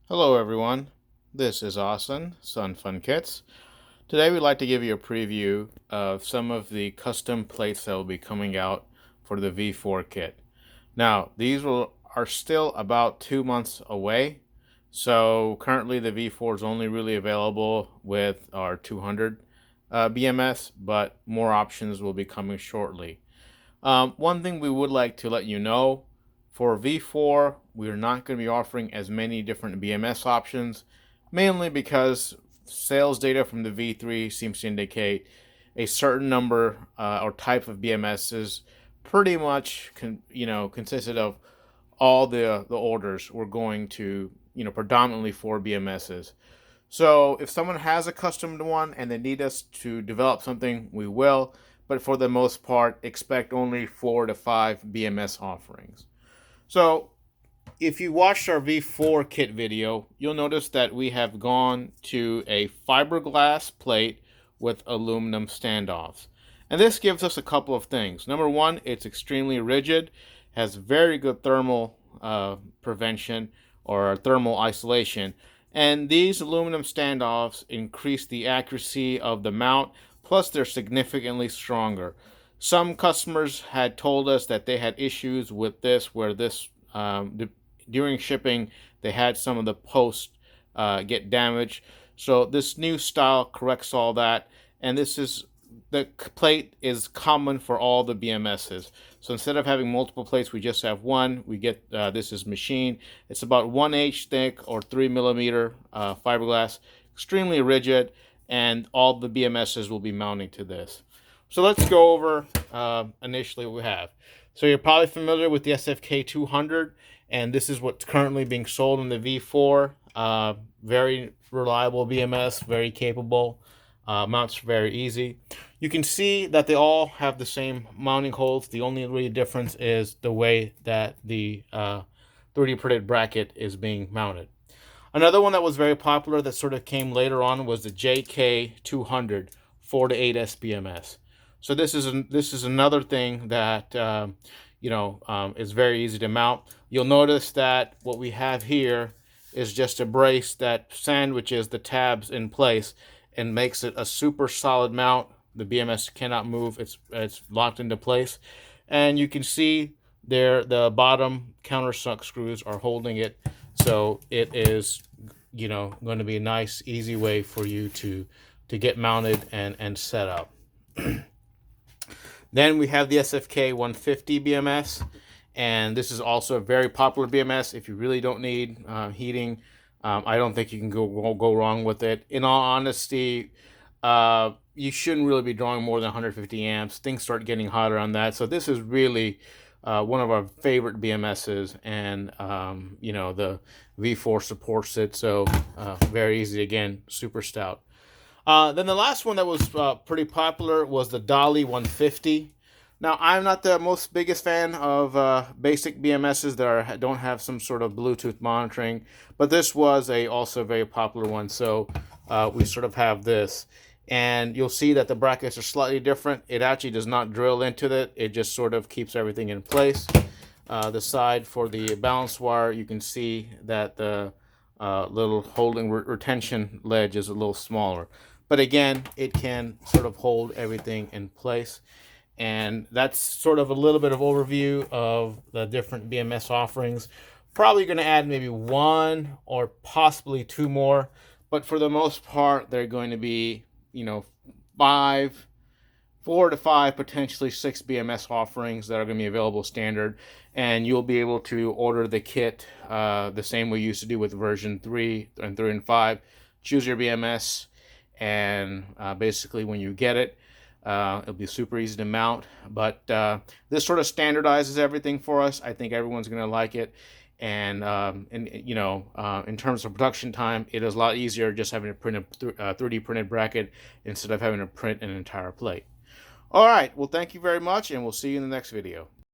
Hello everyone, this is Austin, Sun Fun Kits. Today we'd like to give you a preview of some of the custom plates that will be coming out for the V4 kit. Now, are still about 2 months away, so currently the V4 is only really available with our 200 BMS, but more options will be coming shortly. One thing we would like to let you know, for V4, we're not going to be offering as many different BMS options, mainly because sales data from the V3 seems to indicate a certain number or type of BMSs pretty much consisted of all the orders we're going to, predominantly for BMSs. So if someone has a custom one and they need us to develop something, we will. But for the most part, expect only 4 to 5 BMS offerings. So if you watched our V4 kit video, you'll notice that we have gone to a fiberglass plate with aluminum standoffs. And this gives us a couple of things. Number one, it's extremely rigid, has very good thermal prevention or thermal isolation. And these aluminum standoffs increase the accuracy of the mount, plus they're significantly stronger. Some customers had told us that they had issues with this, where during shipping, they had some of the posts get damaged. So this new style corrects all that, and the plate is common for all the BMSs. So instead of having multiple plates, we just have one. We get this is machined. It's about 1/8 thick or 3 millimeter fiberglass, extremely rigid, and all the BMSs will be mounting to this. So let's go over initially what we have. So you're probably familiar with the SFK 200, and this is what's currently being sold in the V4. Very reliable BMS, very capable. Mounts very easy. You can see that they all have the same mounting holes. The only really difference is the way that the 3D printed bracket is being mounted. Another one that was very popular that sort of came later on was the JK200 4 to 8 SBMS. So this is another thing that is very easy to mount. You'll notice that what we have here is just a brace that sandwiches the tabs in place and makes it a super solid mount. The BMS cannot move. It's locked into place. And you can see there the bottom countersunk screws are holding it. So it is, going to be a nice, easy way for you to get mounted and set up. Then we have the SFK 150 BMS. And this is also a very popular BMS. If you really don't need heating, I don't think you can go wrong with it. In all honesty, you shouldn't really be drawing more than 150 amps. Things start getting hotter on that. So this is really one of our favorite BMSs, and the V4 supports it. So very easy, again, super stout. Then the last one that was pretty popular was the Dolly 150. Now, I'm not the most biggest fan of basic BMSs that don't have some sort of Bluetooth monitoring, but this was also a very popular one, so we sort of have this. And you'll see that the brackets are slightly different. It actually does not drill into it. It just sort of keeps everything in place. The side for the balance wire, you can see that the little holding retention ledge is a little smaller. But again, it can sort of hold everything in place. And that's sort of a little bit of overview of the different BMS offerings. Probably going to add maybe one or possibly two more. But for the most part, they're going to be, 4 to 5, potentially 6 BMS offerings that are going to be available standard. And you'll be able to order the kit the same way you used to do with version 3 and 5. Choose your BMS, and basically when you get it, it'll be super easy to mount. But this sort of standardizes everything for us. I think everyone's going to like it. And in terms of production time, it is a lot easier just having to print a 3D printed bracket instead of having to print an entire plate. All right, well, thank you very much, and we'll see you in the next video.